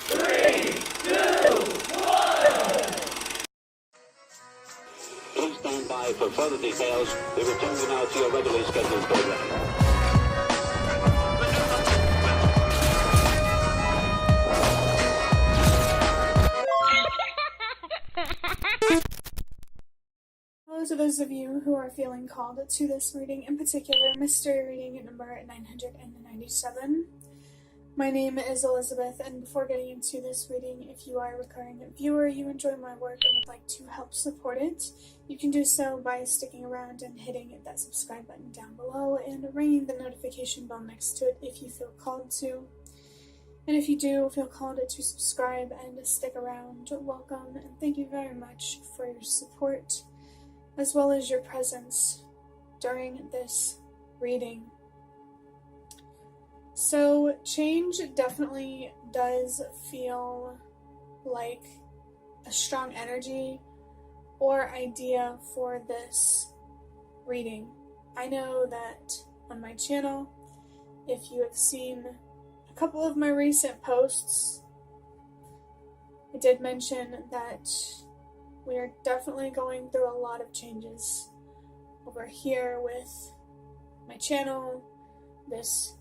3, 2, 1. Please stand by for further details. We return you now to your regularly scheduled program. Hello to those of you who are feeling called to this reading, in particular, mystery reading number 997. My name is Elizabeth, and before getting into this reading, if you are a recurring viewer, you enjoy my work and would like to help support it, you can do so by sticking around and hitting that subscribe button down below and ringing the notification bell next to it if you feel called to. And if you do feel called to subscribe and stick around, welcome, and thank you very much for your support, as well as your presence during this reading. So, change definitely does feel like a strong energy or idea for this reading. I know that on my channel, if you have seen a couple of my recent posts, I did mention that we are definitely going through a lot of changes over here with my channel, this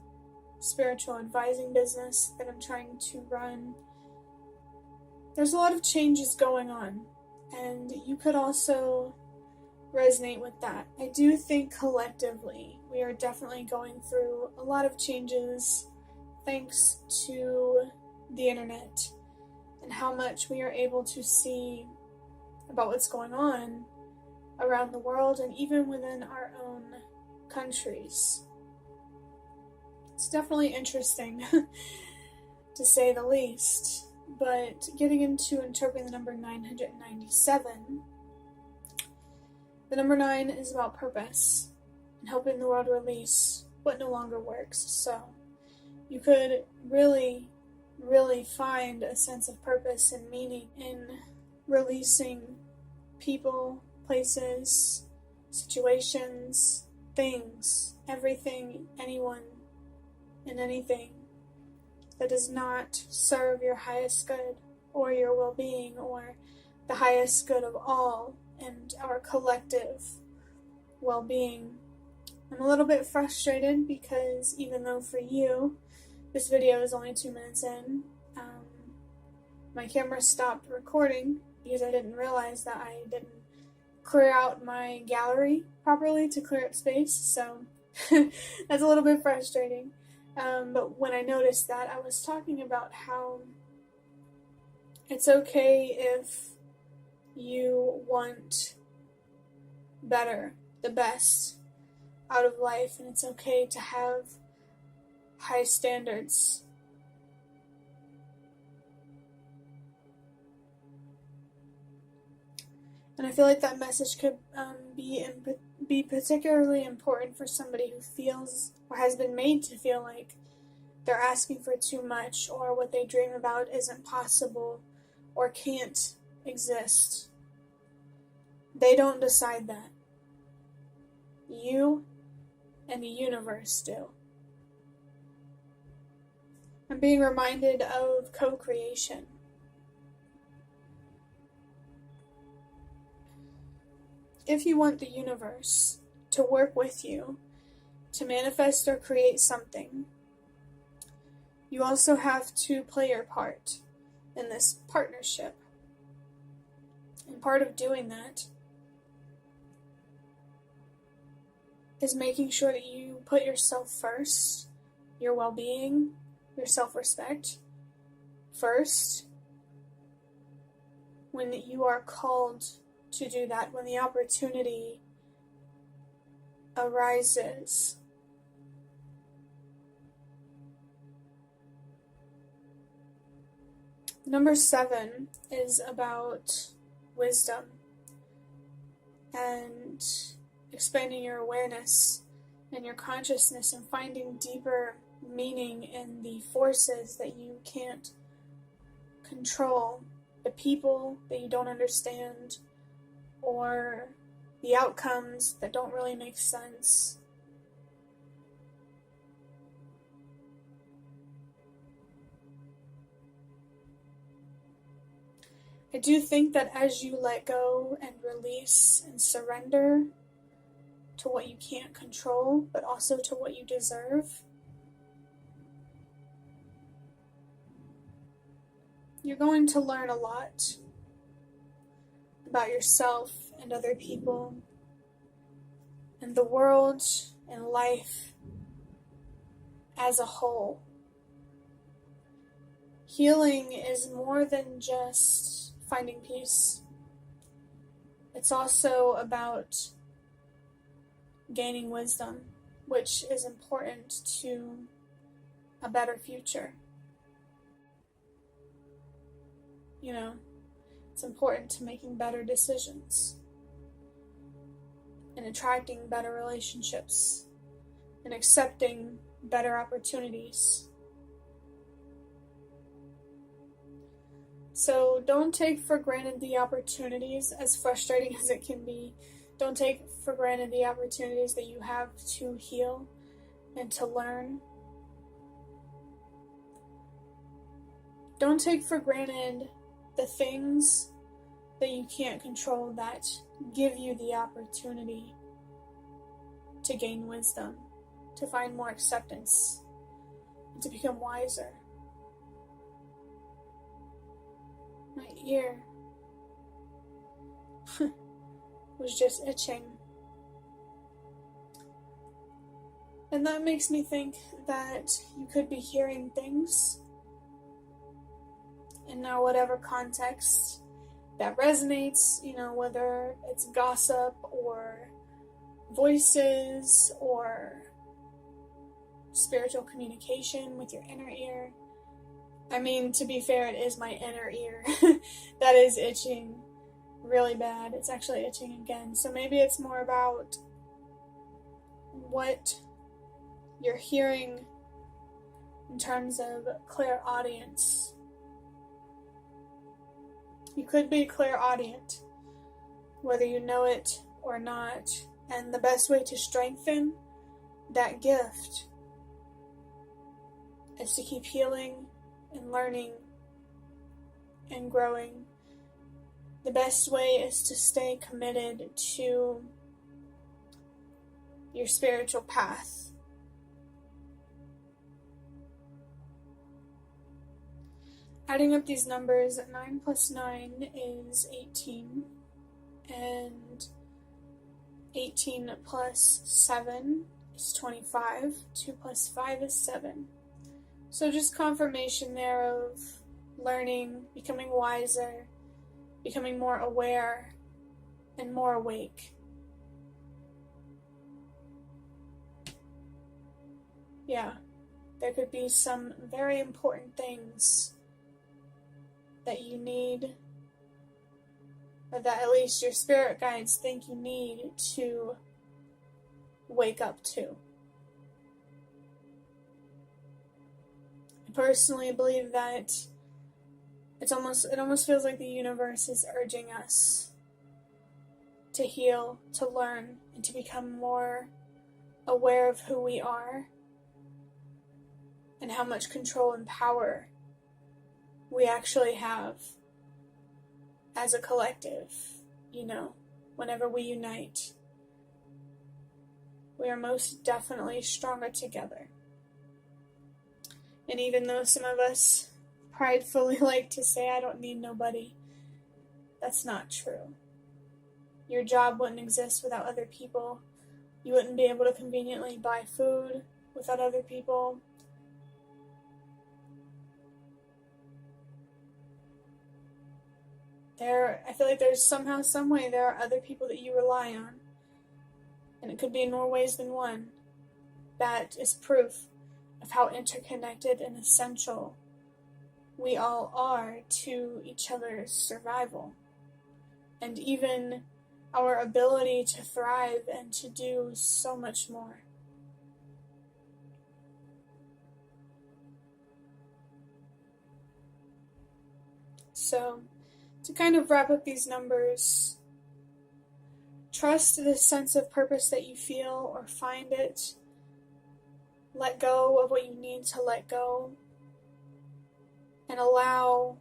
spiritual advising business that I'm trying to run. There's a lot of changes going on, and you could also resonate with that. I do think collectively we are definitely going through a lot of changes thanks to the internet and how much we are able to see about what's going on around the world and even within our own countries. It's definitely interesting, to say the least. But getting into interpreting the number 997, the number 9 is about purpose and helping the world release what no longer works. So you could really, really find a sense of purpose and meaning in releasing people, places, situations, things, everything, anyone, and anything that does not serve your highest good or your well-being or the highest good of all and our collective well-being. I'm a little bit frustrated because even though for you this video is only 2 minutes in, my camera stopped recording because I didn't realize that I didn't clear out my gallery properly to clear up space, so that's a little bit frustrating. But when I noticed that, I was talking about how it's okay if you want better, the best out of life, and it's okay to have high standards. And I feel like that message could be particularly important for somebody who feels or has been made to feel like they're asking for too much, or what they dream about isn't possible or can't exist. They don't decide that. You and the universe do. I'm being reminded of co-creation. If you want the universe to work with you to manifest or create something, you also have to play your part in this partnership. And part of doing that is making sure that you put yourself first, your well-being, your self-respect first, when you are called to do that, when the opportunity arises. Number 7 is about wisdom and expanding your awareness and your consciousness and finding deeper meaning in the forces that you can't control, the people that you don't understand, or the outcomes that don't really make sense. I do think that as you let go and release and surrender to what you can't control, but also to what you deserve, you're going to learn a lot about yourself and other people and the world and life as a whole. Healing is more than just finding peace. It's also about gaining wisdom, which is important to a better future. You know, it's important to making better decisions and attracting better relationships and accepting better opportunities. So don't take for granted the opportunities, as frustrating as it can be. Don't take for granted the opportunities that you have to heal and to learn. Don't take for granted the things that you can't control that give you the opportunity to gain wisdom, to find more acceptance, and to become wiser. My ear was just itching. And that makes me think that you could be hearing things in now whatever context that resonates, whether it's gossip or voices or spiritual communication with your inner ear. I mean, to be fair, it is my inner ear that is itching really bad. It's actually itching again. So maybe it's more about what you're hearing in terms of clairaudience. You could be clairaudient, whether you know it or not. And the best way to strengthen that gift is to keep healing and learning and growing. The best way is to stay committed to your spiritual path. Adding up these numbers, 9 plus 9 is 18, and 18 plus 7 is 25, 2 plus 5 is 7. So just confirmation there of learning, becoming wiser, becoming more aware, and more awake. Yeah, there could be some very important things that you need, or that at least your spirit guides think you need to wake up to. I personally believe that it almost feels like the universe is urging us to heal, to learn, and to become more aware of who we are and how much control and power we actually have as a collective. Whenever we unite, we are most definitely stronger together. And even though some of us pridefully like to say, I don't need nobody, that's not true. Your job wouldn't exist without other people. You wouldn't be able to conveniently buy food without other people. I feel like there's somehow, some way, there are other people that you rely on. And it could be in more ways than one. That is proof of how interconnected and essential we all are to each other's survival. And even our ability to thrive and to do so much more. So, to kind of wrap up these numbers, trust this sense of purpose that you feel, or find it. Let go of what you need to let go, and allow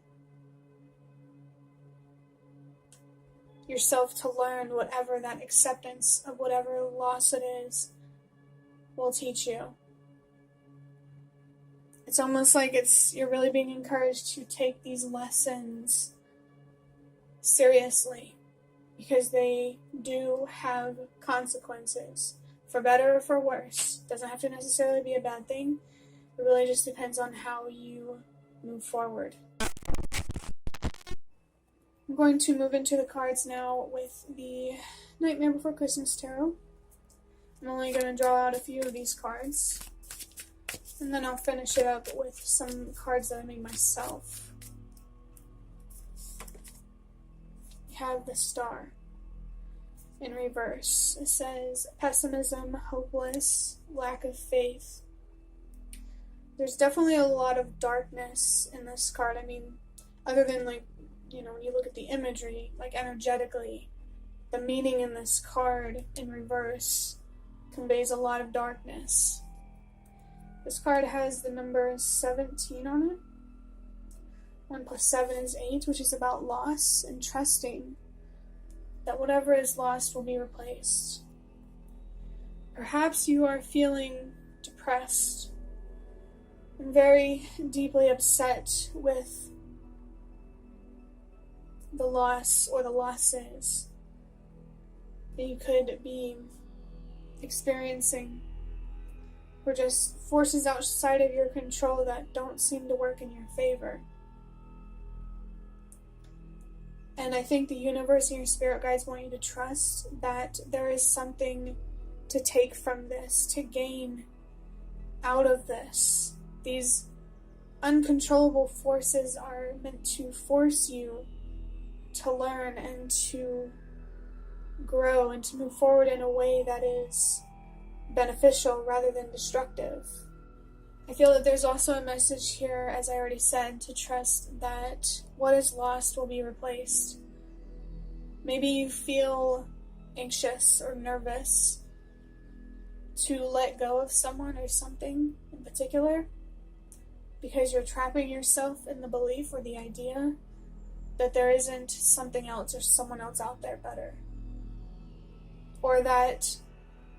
yourself to learn whatever that acceptance of whatever loss it is will teach you. It's almost like you're really being encouraged to take these lessons seriously, because they do have consequences, for better or for worse. Doesn't have to necessarily be a bad thing. It really just depends on how you move forward. I'm going to move into the cards now with the Nightmare Before Christmas Tarot. I'm only going to draw out a few of these cards, and then I'll finish it up with some cards that I made myself. We have the Star in reverse. It says pessimism, hopeless, lack of faith. There's definitely a lot of darkness in this card. I mean, other than when you look at the imagery, energetically, the meaning in this card in reverse conveys a lot of darkness. This card has the number 17 on it. 1 plus 7 is 8, which is about loss and trusting that whatever is lost will be replaced. Perhaps you are feeling depressed and very deeply upset with the loss or the losses that you could be experiencing, or just forces outside of your control that don't seem to work in your favor. And I think the universe and your spirit guides want you to trust that there is something to take from this, to gain out of this. These uncontrollable forces are meant to force you to learn and to grow and to move forward in a way that is beneficial rather than destructive. I feel that there's also a message here, as I already said, to trust that what is lost will be replaced. Maybe you feel anxious or nervous to let go of someone or something in particular, because you're trapping yourself in the belief or the idea that there isn't something else or someone else out there better, or that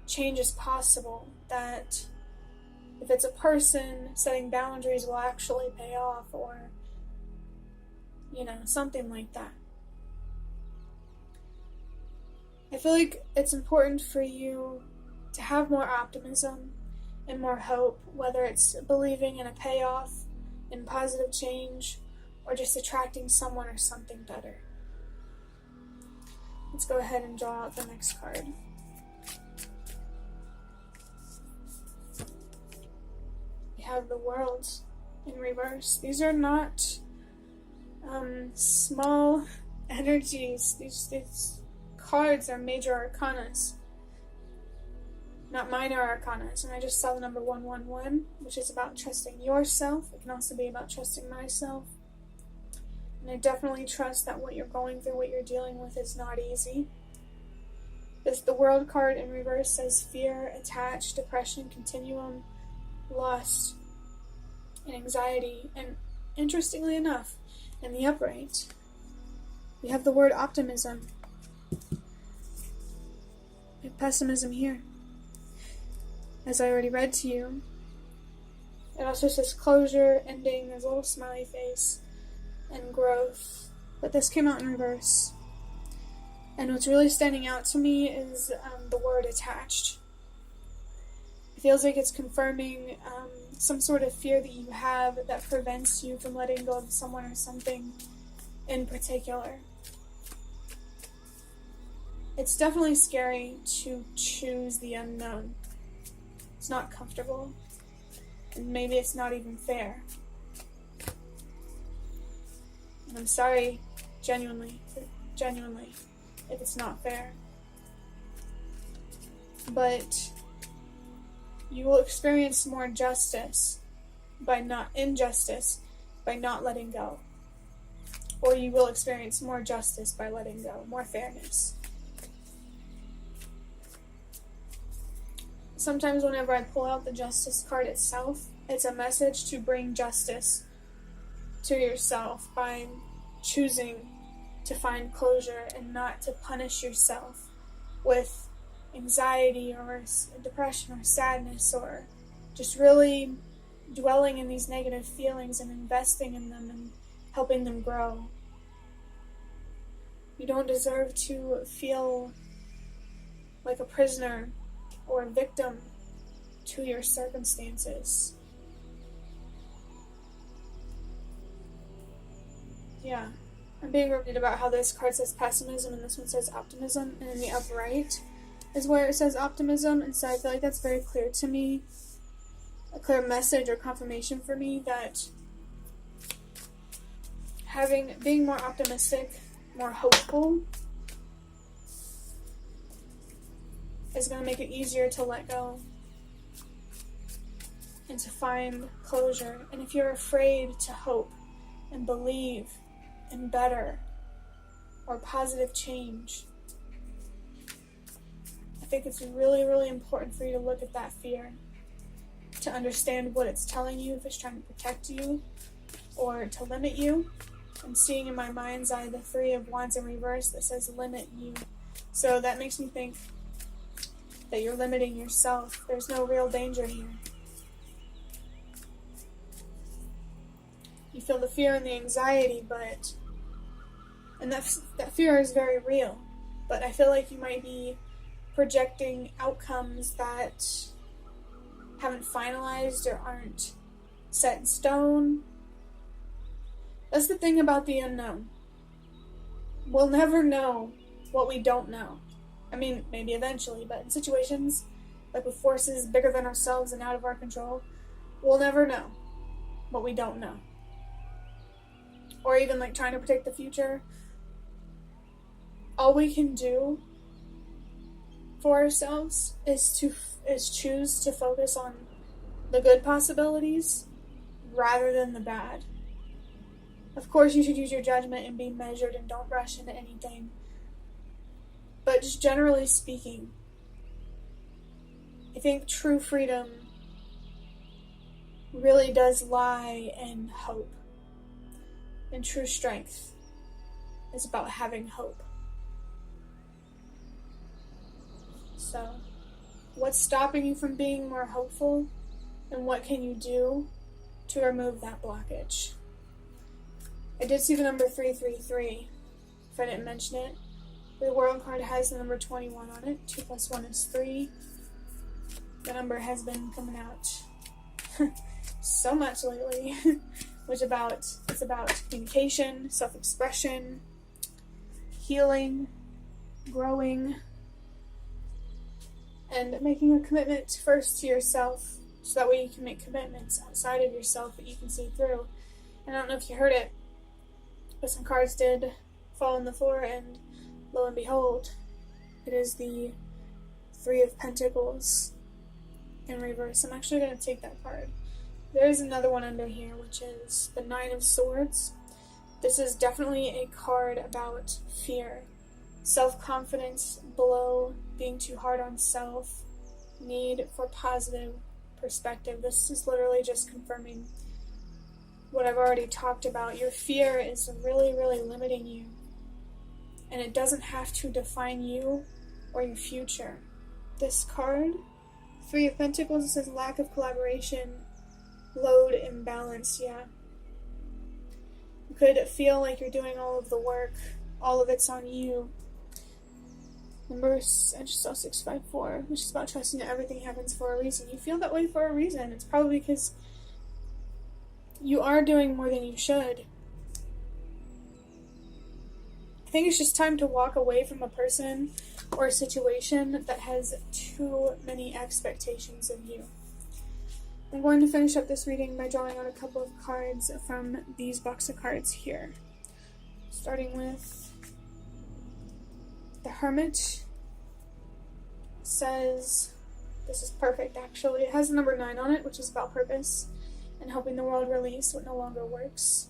change is possible, that if it's a person, setting boundaries will actually pay off, or something like that. I feel like it's important for you to have more optimism and more hope, whether it's believing in a payoff, in positive change, or just attracting someone or something better. Let's go ahead and draw out the next card. We have the World in reverse. These are not small energies. These cards are major arcanas, not minor arcanas. And I just saw the number 111, which is about trusting yourself. It can also be about trusting myself. And I definitely trust that what you're going through, what you're dealing with, is not easy. The World card in reverse says fear, attached, depression, continuum, lost, and anxiety. And interestingly enough, in the upright, we have the word optimism. We have pessimism here. As I already read to you, it also says closure, ending, there's a little smiley face, and growth. But this came out in reverse. And what's really standing out to me is the word attached. It feels like it's confirming some sort of fear that you have that prevents you from letting go of someone or something in particular. It's definitely scary to choose the unknown. It's not comfortable, and maybe it's not even fair. And I'm sorry, genuinely, if it's not fair. But you will experience more injustice by not letting go. Or you will experience more justice by letting go, more fairness. Sometimes whenever I pull out the Justice card itself, it's a message to bring justice to yourself by choosing to find closure and not to punish yourself with anxiety or depression or sadness, or just really dwelling in these negative feelings and investing in them and helping them grow. You don't deserve to feel like a prisoner or a victim to your circumstances. Yeah. I'm being reminded about how this card says pessimism and this one says optimism, and in the upper right is where it says optimism, and so I feel like that's very clear to me, a clear message or confirmation for me that being more optimistic, more hopeful, is going to make it easier to let go and to find closure. And if you're afraid to hope and believe in better or positive change, I think it's really, really important for you to look at that fear, to understand what it's telling you, if it's trying to protect you or to limit you. I'm seeing in my mind's eye the Three of Wands in reverse that says limit you. So that makes me think that you're limiting yourself. There's no real danger here. You feel the fear and the anxiety, and that fear is very real. But I feel like you might be projecting outcomes that haven't finalized or aren't set in stone. That's the thing about the unknown. We'll never know what we don't know. I mean, maybe eventually, but in situations like with forces bigger than ourselves and out of our control, we'll never know what we don't know. Or even like trying to predict the future. All we can do for ourselves is choose to focus on the good possibilities rather than the bad. Of course, you should use your judgment and be measured and don't rush into anything. But just generally speaking, I think true freedom really does lie in hope. And true strength is about having hope. So, what's stopping you from being more hopeful? And what can you do to remove that blockage? I did see the number 333, if I didn't mention it. The World card has the number 21 on it. 2 plus 1 is 3. The number has been coming out so much lately. It's about communication, self-expression, healing, growing, and making a commitment first to yourself, so that way you can make commitments outside of yourself that you can see through. And I don't know if you heard it, but some cards did fall on the floor, and lo and behold, it is the Three of Pentacles in reverse. I'm actually going to take that card. There's another one under here, which is the Nine of Swords. This is definitely a card about fear, self-confidence below, being too hard on self, need for positive perspective. This is literally just confirming what I've already talked about. Your fear is really, really limiting you, and it doesn't have to define you or your future. This card, Three of Pentacles, it says lack of collaboration, load imbalance. Yeah. You could feel like you're doing all of the work, all of it's on you. Number, I just saw 654, which is about trusting that everything happens for a reason. You feel that way for a reason. It's probably because you are doing more than you should. I think it's just time to walk away from a person or a situation that has too many expectations of you. I'm going to finish up this reading by drawing out a couple of cards from these box of cards here. Starting with the Hermit. Says, this is perfect actually, it has the number 9 on it, which is about purpose and helping the world release what no longer works.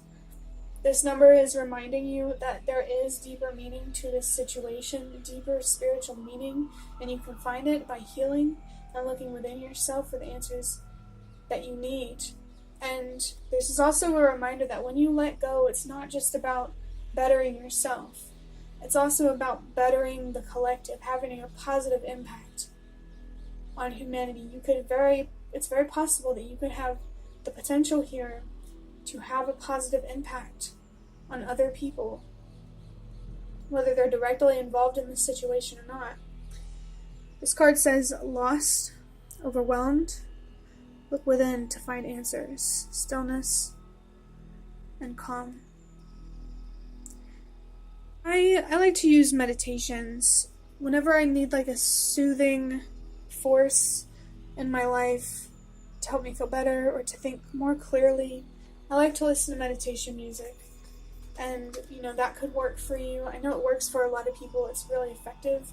This number is reminding you that there is deeper meaning to this situation, deeper spiritual meaning, and you can find it by healing and looking within yourself for the answers that you need. And this is also a reminder that when you let go, it's not just about bettering yourself. It's also about bettering the collective, having a positive impact on humanity. It's very possible that you could have the potential here to have a positive impact on other people, whether they're directly involved in the situation or not. This card says lost, overwhelmed. Look within to find answers, stillness, and calm. I like to use meditations whenever I need like a soothing force in my life to help me feel better or to think more clearly. I like to listen to meditation music, and that could work for you. I know it works for a lot of people. It's really effective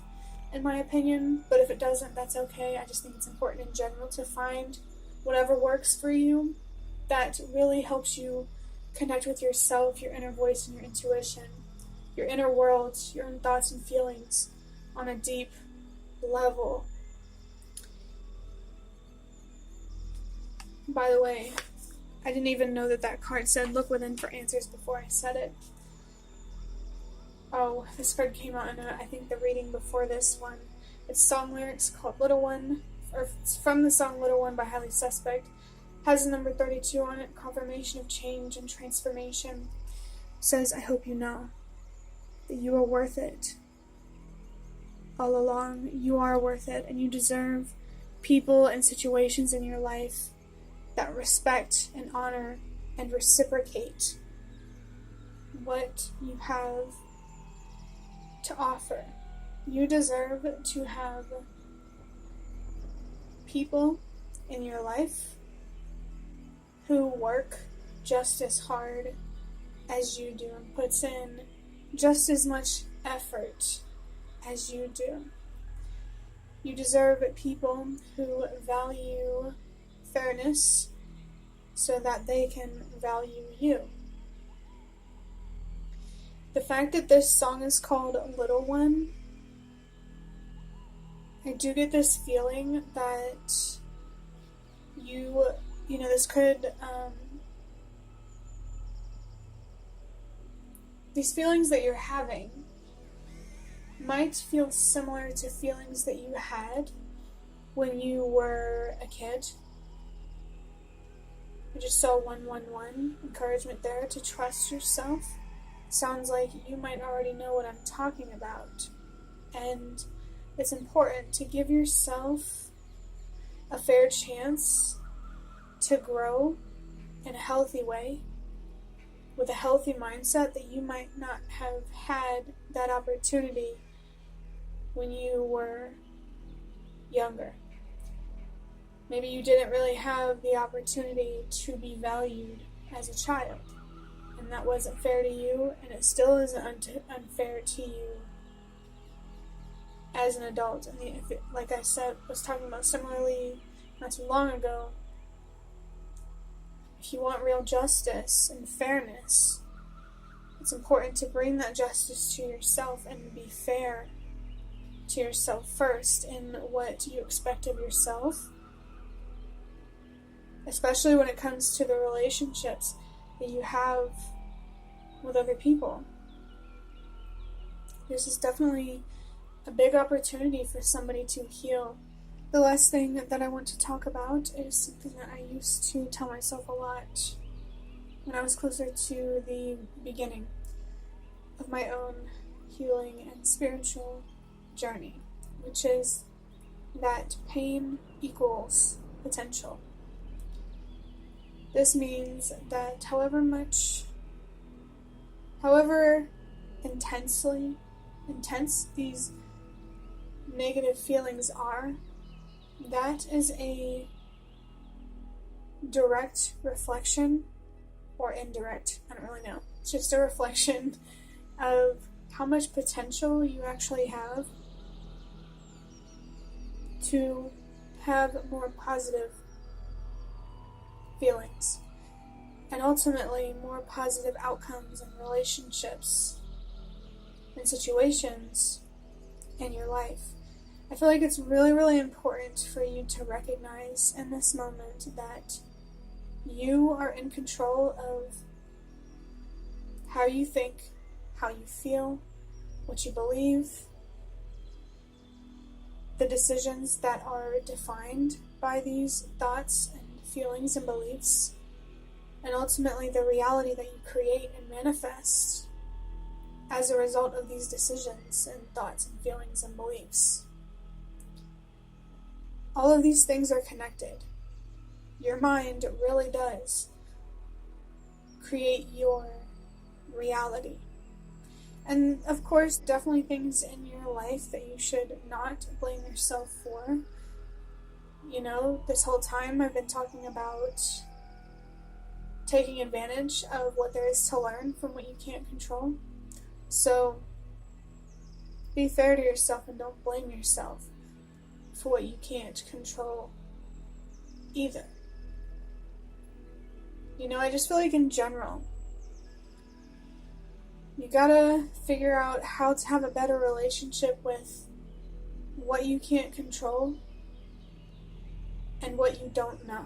in my opinion, but if it doesn't, that's okay. I just think it's important in general to find whatever works for you that really helps you connect with yourself, your inner voice and your intuition, your inner world, your own thoughts and feelings on a deep level. By the way, I didn't even know that card said look within for answers before I said it. Oh, this card came out in I think the reading before this one. It's song lyrics called Little One, or it's from the song Little One by Highly Suspect. Has the number 32 on it, confirmation of change and transformation. Says, I hope you know that you are worth it. All along, you are worth it, and you deserve people and situations in your life that respect and honor and reciprocate what you have to offer. You deserve to have people in your life who work just as hard as you do and puts in just as much effort as you do. You deserve people who value fairness so that they can value you. The fact that this song is called Little One, I do get this feeling that this could, these feelings that you're having might feel similar to feelings that you had when you were a kid. I just saw 111, encouragement there to trust yourself. Sounds like you might already know what I'm talking about. And it's important to give yourself a fair chance to grow in a healthy way, with a healthy mindset that you might not have had that opportunity when you were younger. Maybe you didn't really have the opportunity to be valued as a child, and that wasn't fair to you, and it still isn't unfair to you as an adult. And like I said, was talking about similarly not too long ago, if you want real justice and fairness, it's important to bring that justice to yourself and be fair to yourself first in what you expect of yourself, especially when it comes to the relationships that you have with other people. This is definitely a big opportunity for somebody to heal. The last thing that I want to talk about is something that I used to tell myself a lot when I was closer to the beginning of my own healing and spiritual journey, which is that pain equals potential. This means that however intense these negative feelings are, that is a direct reflection, or indirect, I don't really know. It's just a reflection of how much potential you actually have to have more positive feelings, and ultimately more positive outcomes and relationships and situations in your life. I feel like it's really, really important for you to recognize in this moment that you are in control of how you think, how you feel, what you believe, the decisions that are defined by these thoughts and feelings and beliefs, and ultimately the reality that you create and manifest as a result of these decisions and thoughts and feelings and beliefs. All of these things are connected. Your mind really does create your reality. And of course, definitely things in your life that you should not blame yourself for. You know, this whole time I've been talking about taking advantage of what there is to learn from what you can't control. So be fair to yourself and don't blame yourself for what you can't control either. You know, I just feel like in general, you gotta figure out how to have a better relationship with what you can't control and what you don't know.